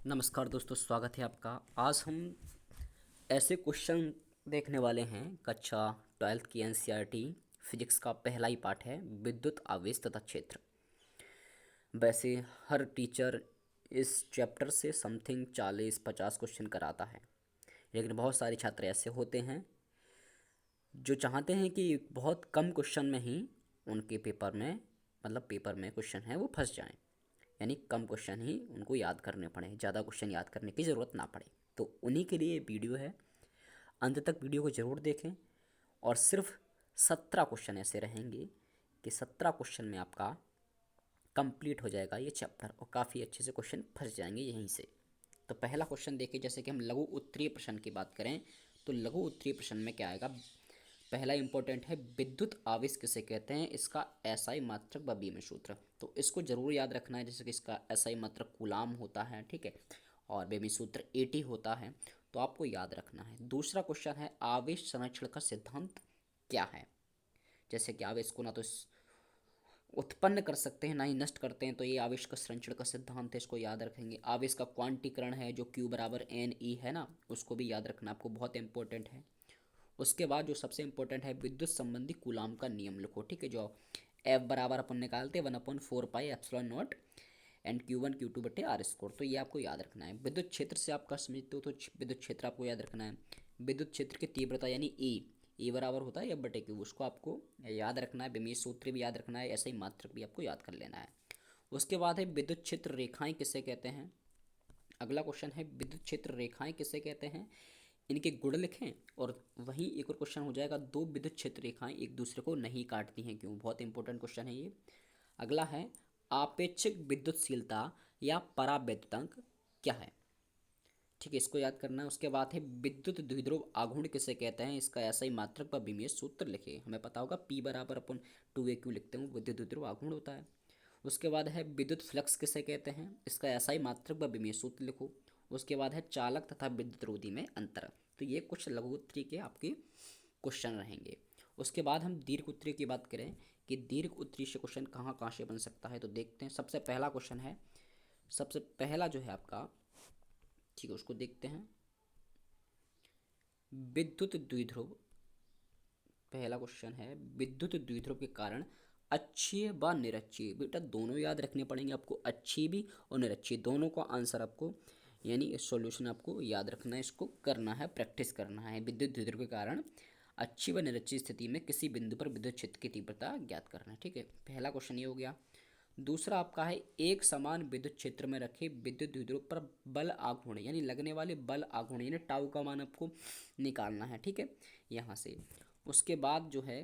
नमस्कार दोस्तों, स्वागत है आपका। आज हम ऐसे क्वेश्चन देखने वाले हैं। कक्षा 12th की एनसीईआरटी फिजिक्स का पहला ही पाठ है, विद्युत आवेश तथा क्षेत्र। वैसे हर टीचर इस चैप्टर से समथिंग 40-50 क्वेश्चन कराता है, लेकिन बहुत सारे छात्र ऐसे होते हैं जो चाहते हैं कि बहुत कम क्वेश्चन में ही उनके पेपर में, मतलब पेपर में क्वेश्चन है वो फंस जाएं। यानी कम क्वेश्चन ही उनको याद करने पड़े, ज़्यादा क्वेश्चन याद करने की ज़रूरत ना पड़े। तो उन्हीं के लिए ये वीडियो है। अंत तक वीडियो को ज़रूर देखें। और सिर्फ 17 क्वेश्चन ऐसे रहेंगे कि 17 क्वेश्चन में आपका कंप्लीट हो जाएगा ये चैप्टर, और काफ़ी अच्छे से क्वेश्चन फंस जाएंगे यहीं से। तो पहला क्वेश्चन देखिए, जैसे कि हम लघु उत्तरीय प्रश्न की बात करें तो लघु उत्तरीय प्रश्न में क्या आएगा। पहला इंपॉर्टेंट है, विद्युत आवेश किसे कहते हैं, इसका एसआई मात्रक व बीम सूत्र। तो इसको जरूर याद रखना है। जैसे कि इसका एसआई मात्रक कूलाम होता है, ठीक है, और बेमी सूत्र एटी होता है, तो आपको याद रखना है। दूसरा क्वेश्चन है, आवेश संरक्षण का सिद्धांत क्या है। जैसे कि आवेश को ना तो उत्पन्न कर सकते हैं ना ही नष्ट करते हैं, तो ये आवेश का संरक्षण का सिद्धांत है, इसको याद रखेंगे। आवेश का क्वांटीकरण है जो Q बराबर एन ई है ना, उसको भी याद रखना आपको, बहुत इंपॉर्टेंट है। उसके बाद जो सबसे इंपॉर्टेंट है, विद्युत संबंधी कूलाम का नियम लिखो, ठीक है। जो एफ बराबर अपन निकालते हैं 1/4 pi epsilon not and Q1 Q2 बटे आर स्क्वायर, तो ये आपको याद रखना है। विद्युत क्षेत्र से आपका समझते हो तो विद्युत क्षेत्र आपको याद रखना है। विद्युत क्षेत्र की तीव्रता यानी ए बराबर होता है एफ बटे क्यू, उसको आपको याद रखना है। बेमेश सूत्र भी याद रखना है, ऐसे ही मात्रक भी आपको याद कर लेना है। उसके बाद है, विद्युत क्षेत्र रेखाएं किसे कहते हैं। अगला क्वेश्चन है, विद्युत क्षेत्र रेखाएं किसे कहते हैं, इनके गुण लिखें। और वहीं एक और क्वेश्चन हो जाएगा, दो विद्युत क्षेत्र रेखाएं एक दूसरे को नहीं काटती हैं क्यों। बहुत इंपॉर्टेंट क्वेश्चन है ये। अगला है, आपेक्षिक विद्युतशीलता या परावैद्युतांक क्या है, ठीक है, इसको याद करना है। उसके बाद है, विद्युत द्विध्रुव आघूर्ण किसे कहते हैं, इसका ऐसा ही मात्रक व विमीय सूत्र लिखे। हमें पता होगा P बराबर अपन 2AQ लिखते हैं, विद्युत द्विध्रुव आघूर्ण होता है। उसके बाद है, विद्युत फ्लक्स किसे कहते हैं, इसका ऐसा ही मात्रक व विमीय सूत्र लिखो। उसके बाद है, चालक तथा विद्युत रोधी में अंतर। तो ये कुछ लघु उत्तरीय के आपके क्वेश्चन रहेंगे। उसके बाद हम दीर्घ उत्तरीय की बात करें कि दीर्घ उत्तरीय से क्वेश्चन कहाँ कहाँ से बन सकता है, तो देखते हैं। सबसे पहला क्वेश्चन है, सबसे पहला जो है आपका, ठीक है, उसको देखते हैं। विद्युत द्विध्रुव, पहला क्वेश्चन है, विद्युत द्विध्रुव के कारण अक्षीय व निरक्षीय, बेटा दोनों याद रखने पड़ेंगे आपको, अक्षीय भी और निरक्षीय दोनों का आंसर आपको, यानी सॉल्यूशन आपको याद रखना है, इसको करना है, प्रैक्टिस करना है। विद्युत द्विध्रुव के कारण अक्षीय व निरक्षीय स्थिति में किसी बिंदु पर विद्युत क्षेत्र की तीव्रता ज्ञात करना है, ठीक है, पहला क्वेश्चन ये हो गया। दूसरा आपका है, एक समान विद्युत क्षेत्र में रखे विद्युत द्विध्रुव पर बल आघूर्ण, यानी लगने वाले बल आघूर्ण, यानी टाउ का मान आपको निकालना है, ठीक है, यहाँ से। उसके बाद जो है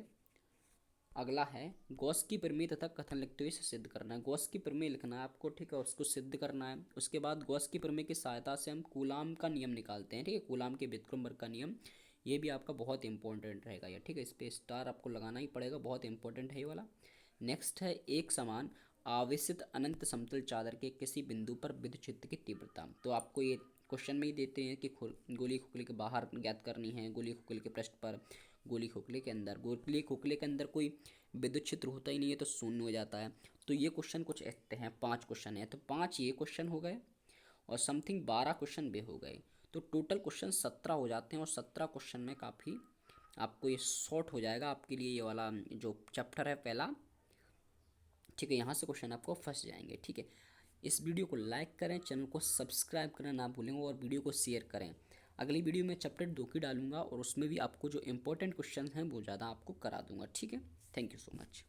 अगला है, गॉस की प्रमेय तथा कथन लिखते हुए इसे सिद्ध करना है। गॉस की प्रमेय लिखना है आपको, ठीक है, और उसको सिद्ध करना है। उसके बाद गॉस की प्रमेय की सहायता से हम कूलाम का नियम निकालते हैं, ठीक है, कूलाम के व्युत्क्रम वर्ग का नियम, ये भी आपका बहुत इंपॉर्टेंट रहेगा ये, ठीक है, इस पर स्टार आपको लगाना ही पड़ेगा, बहुत इंपॉर्टेंट है ये वाला। नेक्स्ट है, एक समान आवेशित अनंत समतल चादर के किसी बिंदु पर विद्युत क्षेत्र की तीव्रता। तो आपको ये क्वेश्चन में ही देते हैं कि गोली खोखले के बाहर ज्ञात करनी है, गोली खोखले के पृष्ठ पर, गोली खोखले के अंदर, गोली खोखले के अंदर कोई विद्युत क्षेत्र होता ही नहीं है तो शून्य हो जाता है। तो ये क्वेश्चन कुछ ऐसे हैं, 5 क्वेश्चन है, तो 5 ये क्वेश्चन हो गए और समथिंग 12 क्वेश्चन भी हो गए, तो टोटल क्वेश्चन 17 हो जाते हैं। और 17 क्वेश्चन में काफ़ी आपको ये शॉर्ट हो जाएगा आपके लिए ये वाला जो चैप्टर है पहला, ठीक है, यहाँ से क्वेश्चन आपको फंस जाएंगे, ठीक है। इस वीडियो को लाइक करें, चैनल को सब्सक्राइब करना ना भूलें और वीडियो को शेयर करें। अगली वीडियो में चैप्टर 2 की डालूंगा और उसमें भी आपको जो इंपॉर्टेंट क्वेश्चन हैं वो ज़्यादा आपको करा दूंगा, ठीक है। Thank you so much.